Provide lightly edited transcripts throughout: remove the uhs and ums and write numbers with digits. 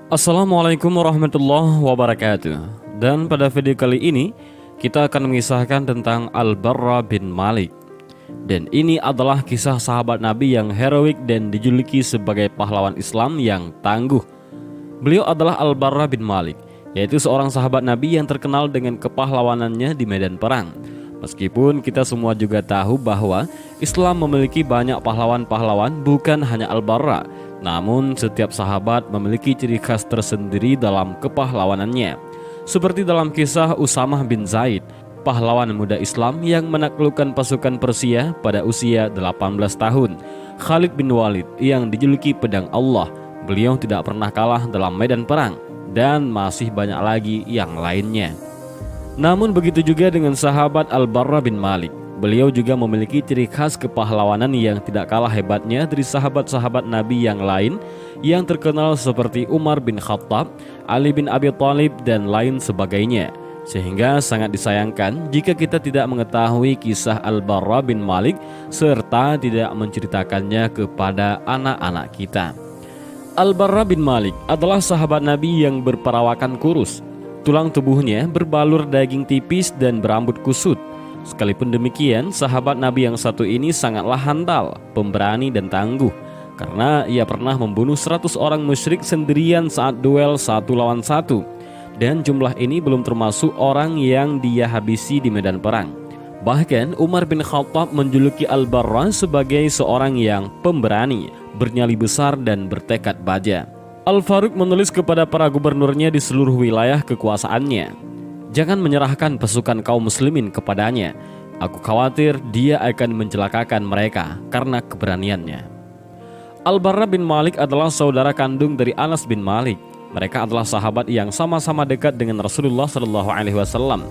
Assalamualaikum warahmatullahi wabarakatuh. Dan pada video kali ini kita akan mengisahkan tentang Al-Barra bin Malik. Dan ini adalah kisah sahabat Nabi yang heroik dan dijuluki sebagai pahlawan Islam yang tangguh. Beliau adalah Al-Barra bin Malik, yaitu seorang sahabat Nabi yang terkenal dengan kepahlawanannya di medan perang. Meskipun kita semua juga tahu bahwa Islam memiliki banyak pahlawan-pahlawan, bukan hanya Al-Barra, namun setiap sahabat memiliki ciri khas tersendiri dalam kepahlawanannya. Seperti dalam kisah Usamah bin Zaid, pahlawan muda Islam yang menaklukkan pasukan Persia pada usia 18 tahun. Khalid bin Walid yang dijuluki pedang Allah, beliau tidak pernah kalah dalam medan perang. Dan masih banyak lagi yang lainnya. Namun begitu juga dengan sahabat Al-Barra bin Malik. Beliau juga memiliki ciri khas kepahlawanan yang tidak kalah hebatnya dari sahabat-sahabat Nabi yang lain yang terkenal seperti Umar bin Khattab, Ali bin Abi Thalib, dan lain sebagainya. Sehingga sangat disayangkan jika kita tidak mengetahui kisah Al-Barra bin Malik serta tidak menceritakannya kepada anak-anak kita. Al-Barra bin Malik adalah sahabat Nabi yang berperawakan kurus. Tulang tubuhnya berbalur daging tipis dan berambut kusut. Sekalipun demikian, sahabat Nabi yang satu ini sangatlah handal, pemberani dan tangguh, karena ia pernah membunuh 100 orang musyrik sendirian saat duel 1 lawan 1. Dan jumlah ini belum termasuk orang yang dia habisi di medan perang. Bahkan Umar bin Khattab menjuluki Al-Barra sebagai seorang yang pemberani, bernyali besar dan bertekad baja. Al-Faruq menulis kepada para gubernurnya di seluruh wilayah kekuasaannya, "Jangan menyerahkan pasukan kaum muslimin kepadanya. Aku khawatir dia akan mencelakakan mereka karena keberaniannya." Al-Barra bin Malik adalah saudara kandung dari Anas bin Malik. Mereka adalah sahabat yang sama-sama dekat dengan Rasulullah SAW.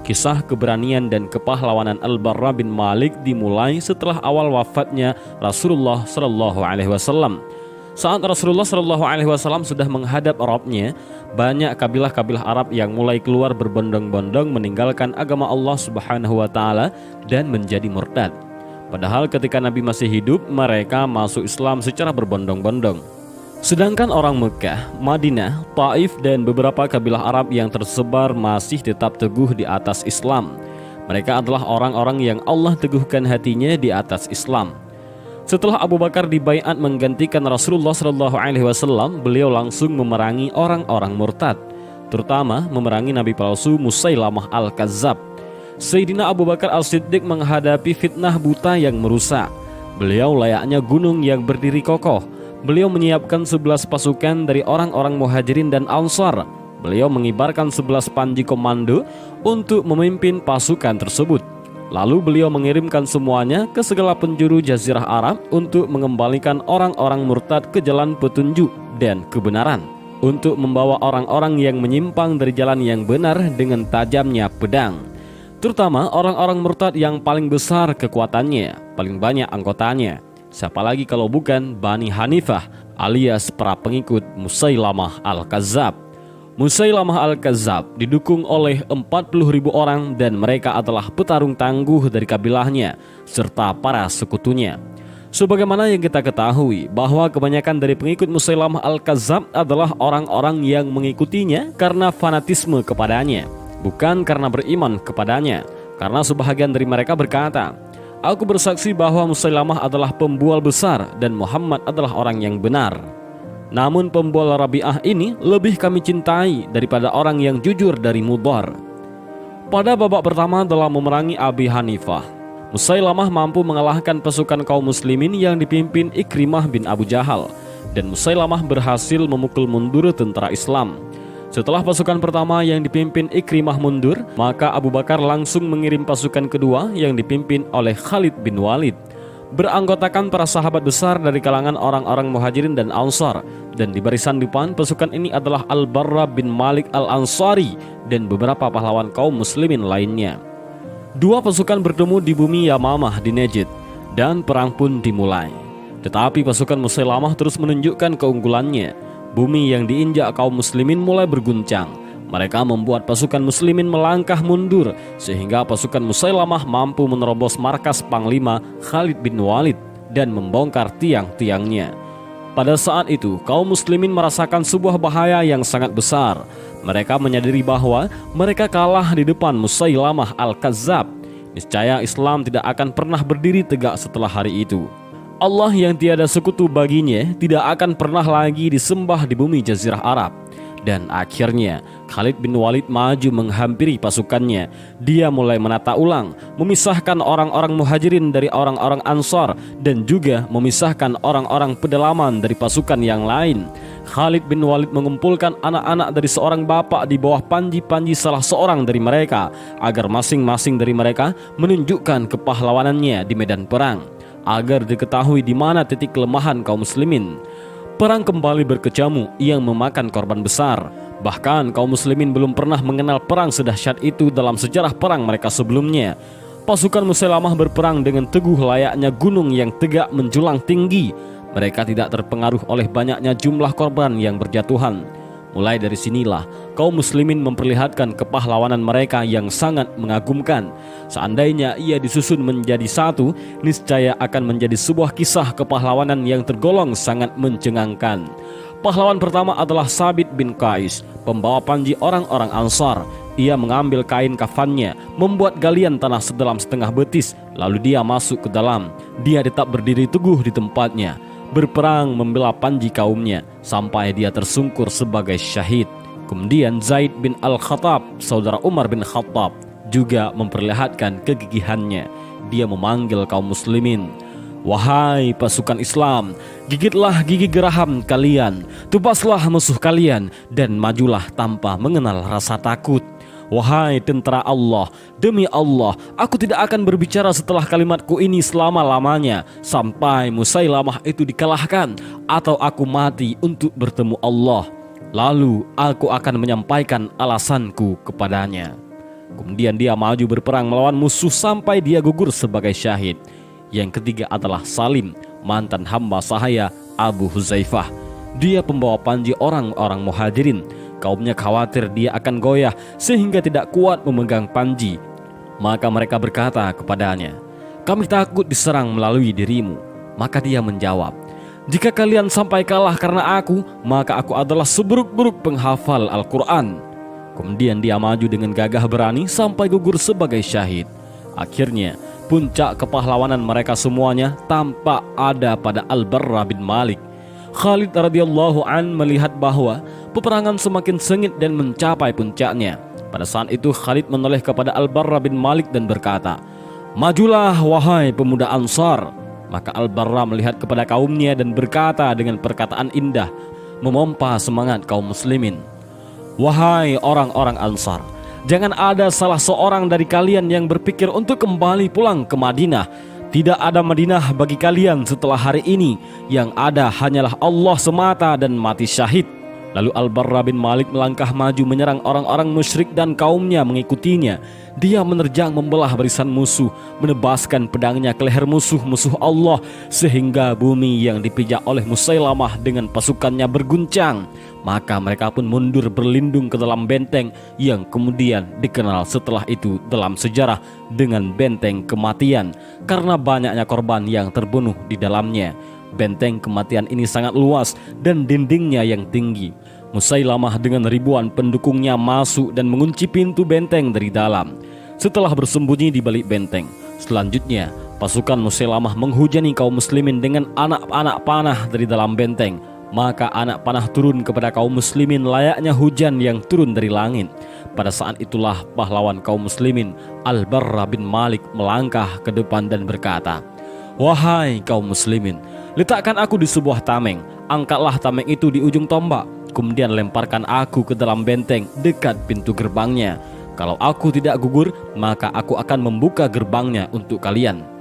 Kisah keberanian dan kepahlawanan Al-Barra bin Malik dimulai setelah awal wafatnya Rasulullah SAW. Saat Rasulullah SAW sudah menghadap Arabnya, banyak kabilah-kabilah Arab yang mulai keluar berbondong-bondong meninggalkan agama Allah Subhanahu wa Ta'ala dan menjadi murtad. Padahal ketika Nabi masih hidup, mereka masuk Islam secara berbondong-bondong. Sedangkan orang Mekah, Madinah, Taif, dan beberapa kabilah Arab yang tersebar masih tetap teguh di atas Islam. Mereka adalah orang-orang yang Allah teguhkan hatinya di atas Islam. Setelah Abu Bakar dibaiat menggantikan Rasulullah SAW, beliau langsung memerangi orang-orang murtad, terutama memerangi Nabi palsu Musailamah Al-Kazzab. Sayyidina Abu Bakar Al-Siddiq menghadapi fitnah buta yang merusak. Beliau layaknya gunung yang berdiri kokoh. Beliau menyiapkan 11 pasukan dari orang-orang Muhajirin dan Ansar. Beliau mengibarkan 11 panji komando untuk memimpin pasukan tersebut. Lalu beliau mengirimkan semuanya ke segala penjuru Jazirah Arab untuk mengembalikan orang-orang murtad ke jalan petunjuk dan kebenaran, untuk membawa orang-orang yang menyimpang dari jalan yang benar dengan tajamnya pedang, terutama orang-orang murtad yang paling besar kekuatannya, paling banyak anggotanya. Siapa lagi kalau bukan Bani Hanifah alias para pengikut Musailamah Al-Kazzab. Musailamah Al-Kazzab didukung oleh 40.000 orang dan mereka adalah petarung tangguh dari kabilahnya serta para sekutunya. Sebagaimana yang kita ketahui bahwa kebanyakan dari pengikut Musailamah Al-Kazzab adalah orang-orang yang mengikutinya karena fanatisme kepadanya, bukan karena beriman kepadanya. Karena sebahagian dari mereka berkata, "Aku bersaksi bahwa Musailamah adalah pembual besar dan Muhammad adalah orang yang benar. Namun pembual Rabi'ah ini lebih kami cintai daripada orang yang jujur dari Mudhar." Pada babak pertama dalam memerangi Abi Hanifah, Musailamah mampu mengalahkan pasukan kaum muslimin yang dipimpin Ikrimah bin Abu Jahal, dan Musailamah berhasil memukul mundur tentara Islam. Setelah pasukan pertama yang dipimpin Ikrimah mundur, maka Abu Bakar langsung mengirim pasukan kedua yang dipimpin oleh Khalid bin Walid, beranggotakan para sahabat besar dari kalangan orang-orang Muhajirin dan Ansar. Dan di barisan depan pasukan ini adalah Al-Barra bin Malik Al-Ansari dan beberapa pahlawan kaum muslimin lainnya. Dua pasukan bertemu di bumi Yamamah di Najd, dan perang pun dimulai. Tetapi pasukan Musailamah terus menunjukkan keunggulannya. Bumi yang diinjak kaum muslimin mulai berguncang. Mereka membuat pasukan muslimin melangkah mundur sehingga pasukan Musailamah mampu menerobos markas Panglima Khalid bin Walid dan membongkar tiang-tiangnya. Pada saat itu, kaum muslimin merasakan sebuah bahaya yang sangat besar. Mereka menyadari bahwa mereka kalah di depan Musailamah Al-Kazzab. Niscaya Islam tidak akan pernah berdiri tegak setelah hari itu. Allah yang tiada sekutu baginya tidak akan pernah lagi disembah di bumi Jazirah Arab. Dan akhirnya Khalid bin Walid maju menghampiri pasukannya. Dia mulai menata ulang, memisahkan orang-orang muhajirin dari orang-orang ansar, dan juga memisahkan orang-orang pedalaman dari pasukan yang lain. Khalid bin Walid mengumpulkan anak-anak dari seorang bapak di bawah panji-panji salah seorang dari mereka, agar masing-masing dari mereka menunjukkan kepahlawanannya di medan perang, agar diketahui di mana titik kelemahan kaum muslimin. Perang kembali berkecamuk yang memakan korban besar. Bahkan kaum muslimin belum pernah mengenal perang sedahsyat itu dalam sejarah perang mereka sebelumnya. Pasukan Musailamah berperang dengan teguh layaknya gunung yang tegak menjulang tinggi. Mereka tidak terpengaruh oleh banyaknya jumlah korban yang berjatuhan. Mulai dari sinilah kaum muslimin memperlihatkan kepahlawanan mereka yang sangat mengagumkan. Seandainya ia disusun menjadi satu, niscaya akan menjadi sebuah kisah kepahlawanan yang tergolong sangat mencengangkan. Pahlawan pertama adalah Sabit bin Qais, pembawa panji orang-orang Ansar. Ia mengambil kain kafannya, membuat galian tanah sedalam setengah betis, lalu dia masuk ke dalam. Dia tetap berdiri teguh di tempatnya, berperang membela panji kaumnya sampai dia tersungkur sebagai syahid. Kemudian Zaid bin Al-Khattab, saudara Umar bin Khattab, juga memperlihatkan kegigihannya. Dia memanggil kaum muslimin, "Wahai pasukan Islam, gigitlah gigi geraham kalian, tubaslah musuh kalian, dan majulah tanpa mengenal rasa takut. Wahai tentara Allah, demi Allah, aku tidak akan berbicara setelah kalimatku ini selama-lamanya, sampai Musailamah itu dikalahkan, atau aku mati untuk bertemu Allah. Lalu aku akan menyampaikan alasanku kepadanya." Kemudian dia maju berperang melawan musuh sampai dia gugur sebagai syahid. Yang ketiga adalah Salim, mantan hamba sahaya Abu Huzaifah. Dia pembawa panji orang-orang muhajirin. Kaumnya khawatir dia akan goyah sehingga tidak kuat memegang panji. Maka mereka berkata kepadanya, "Kami takut diserang melalui dirimu." Maka dia menjawab, "Jika kalian sampai kalah karena aku, maka aku adalah seburuk-buruk penghafal Al-Quran." Kemudian dia maju dengan gagah berani sampai gugur sebagai syahid. Akhirnya puncak kepahlawanan mereka semuanya tampak ada pada Al-Barra bin Malik. Khalid radhiyallahu an melihat bahwa peperangan semakin sengit dan mencapai puncaknya. Pada saat itu Khalid menoleh kepada Al-Barra bin Malik dan berkata, "Majulah wahai pemuda Ansar." Maka Al-Barra melihat kepada kaumnya dan berkata dengan perkataan indah, memompa semangat kaum muslimin, "Wahai orang-orang Ansar, jangan ada salah seorang dari kalian yang berpikir untuk kembali pulang ke Madinah. Tidak ada Madinah bagi kalian setelah hari ini. Yang ada hanyalah Allah semata dan mati syahid." Lalu Al-Barra bin Malik melangkah maju menyerang orang-orang musyrik dan kaumnya mengikutinya. Dia menerjang membelah barisan musuh, menebaskan pedangnya ke leher musuh-musuh Allah, sehingga bumi yang dipijak oleh Musailamah dengan pasukannya berguncang. Maka mereka pun mundur berlindung ke dalam benteng yang kemudian dikenal setelah itu dalam sejarah dengan benteng kematian, karena banyaknya korban yang terbunuh di dalamnya. Benteng kematian ini sangat luas dan dindingnya yang tinggi. Musailamah dengan ribuan pendukungnya masuk dan mengunci pintu benteng dari dalam. Setelah bersembunyi di balik benteng, selanjutnya pasukan Musailamah menghujani kaum muslimin dengan anak-anak panah dari dalam benteng. Maka anak panah turun kepada kaum muslimin layaknya hujan yang turun dari langit. Pada saat itulah pahlawan kaum muslimin Al-Barra bin Malik melangkah ke depan dan berkata, "Wahai kaum muslimin, letakkan aku di sebuah tameng. Angkatlah tameng itu di ujung tombak. Kemudian lemparkan aku ke dalam benteng dekat pintu gerbangnya. Kalau aku tidak gugur, maka aku akan membuka gerbangnya untuk kalian."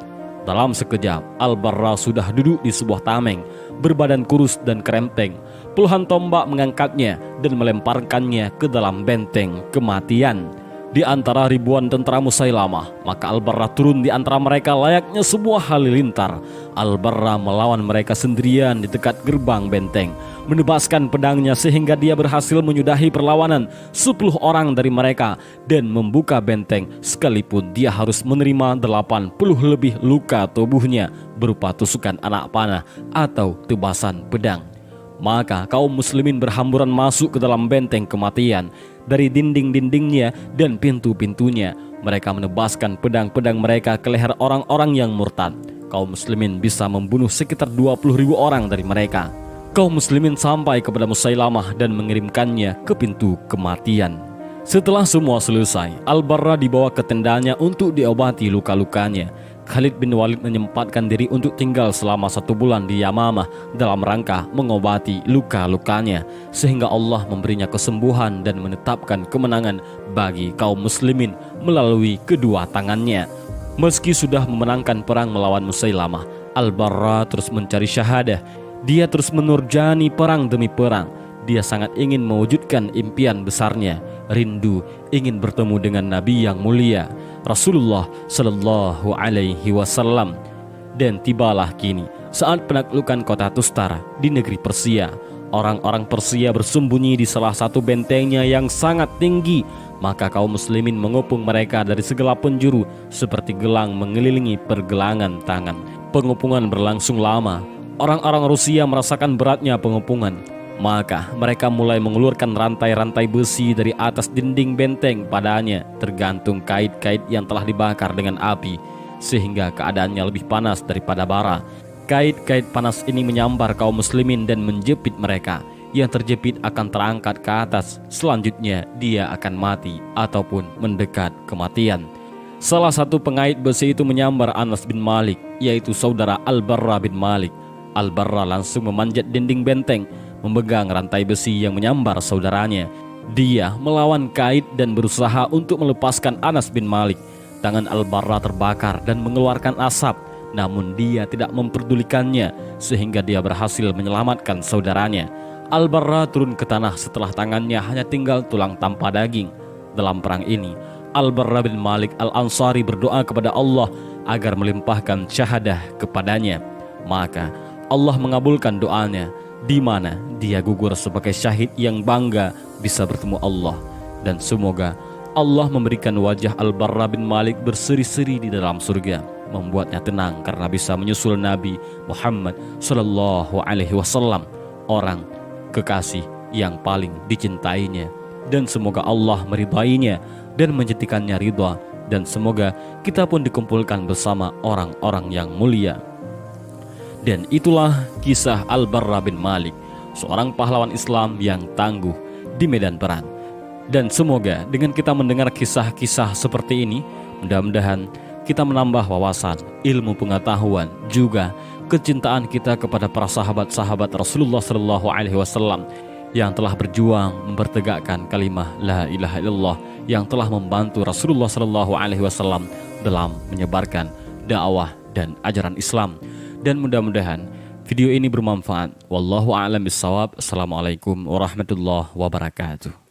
Dalam sekejap, Al-Barra sudah duduk di sebuah tameng, berbadan kurus dan kerempeng. Puluhan tombak mengangkatnya dan melemparkannya ke dalam benteng kematian. Di antara ribuan tentara Musailamah, maka Al-Barra turun di antara mereka layaknya sebuah halilintar. Al-Barra melawan mereka sendirian di dekat gerbang benteng, menebaskan pedangnya sehingga dia berhasil menyudahi perlawanan 10 orang dari mereka dan membuka benteng, sekalipun dia harus menerima 80 lebih luka tubuhnya berupa tusukan anak panah atau tebasan pedang. Maka kaum muslimin berhamburan masuk ke dalam benteng kematian. Dari dinding-dindingnya dan pintu-pintunya, mereka menebaskan pedang-pedang mereka ke leher orang-orang yang murtad. Kaum muslimin bisa membunuh sekitar 20.000 orang dari mereka. Kaum muslimin sampai kepada Musailamah dan mengirimkannya ke pintu kematian. Setelah semua selesai, Al-Barra dibawa ke tendanya untuk diobati luka-lukanya. Khalid bin Walid menyempatkan diri untuk tinggal selama 1 bulan di Yamamah dalam rangka mengobati luka-lukanya, sehingga Allah memberinya kesembuhan dan menetapkan kemenangan bagi kaum muslimin melalui kedua tangannya. Meski sudah memenangkan perang melawan Musailamah, Al-Barra terus mencari syahadah. Dia terus menurjani perang demi perang. Dia sangat ingin mewujudkan impian besarnya, rindu ingin bertemu dengan Nabi yang mulia, Rasulullah Sallallahu Alaihi Wasallam. Dan tibalah kini saat penaklukan kota Tustara di negeri Persia. Orang-orang Persia bersembunyi di salah satu bentengnya yang sangat tinggi. Maka kaum muslimin mengepung mereka dari segala penjuru seperti gelang mengelilingi pergelangan tangan. Pengepungan berlangsung lama. Orang-orang Rusia merasakan beratnya pengepungan. Maka mereka mulai mengulurkan rantai-rantai besi dari atas dinding benteng padanya, tergantung kait-kait yang telah dibakar dengan api, sehingga keadaannya lebih panas daripada bara. Kait-kait panas ini menyambar kaum muslimin dan menjepit mereka. Yang terjepit akan terangkat ke atas, selanjutnya dia akan mati ataupun mendekat kematian. Salah satu pengait besi itu menyambar Anas bin Malik, yaitu saudara Al-Barra bin Malik. Al-Barra langsung memanjat dinding benteng, memegang rantai besi yang menyambar saudaranya. Dia melawan kait dan berusaha untuk melepaskan Anas bin Malik. Tangan Al-Barra terbakar dan mengeluarkan asap, namun dia tidak memperdulikannya, sehingga dia berhasil menyelamatkan saudaranya. Al-Barra turun ke tanah setelah tangannya hanya tinggal tulang tanpa daging. Dalam perang ini, Al-Barra bin Malik Al-Ansari berdoa kepada Allah agar melimpahkan syahadah kepadanya. Maka Allah mengabulkan doanya, di mana dia gugur sebagai syahid yang bangga bisa bertemu Allah. Dan semoga Allah memberikan wajah Al-Barra bin Malik berseri-seri di dalam surga, membuatnya tenang karena bisa menyusul Nabi Muhammad Sallallahu Alaihi Wasallam, orang kekasih yang paling dicintainya. Dan semoga Allah meridainya dan menjadikannya ridha, dan semoga kita pun dikumpulkan bersama orang-orang yang mulia. Dan itulah kisah Al-Barra bin Malik, seorang pahlawan Islam yang tangguh di medan perang. Dan semoga dengan kita mendengar kisah-kisah seperti ini, mudah-mudahan kita menambah wawasan, ilmu pengetahuan, juga kecintaan kita kepada para sahabat-sahabat Rasulullah Sallallahu Alaihi Wasallam yang telah berjuang mempertegakkan kalimah La ilaha illallah, yang telah membantu Rasulullah Sallallahu Alaihi Wasallam dalam menyebarkan dakwah dan ajaran Islam. Dan mudah-mudahan video ini bermanfaat. Wallahu a'lam bishawab. Assalamualaikum warahmatullahi wabarakatuh.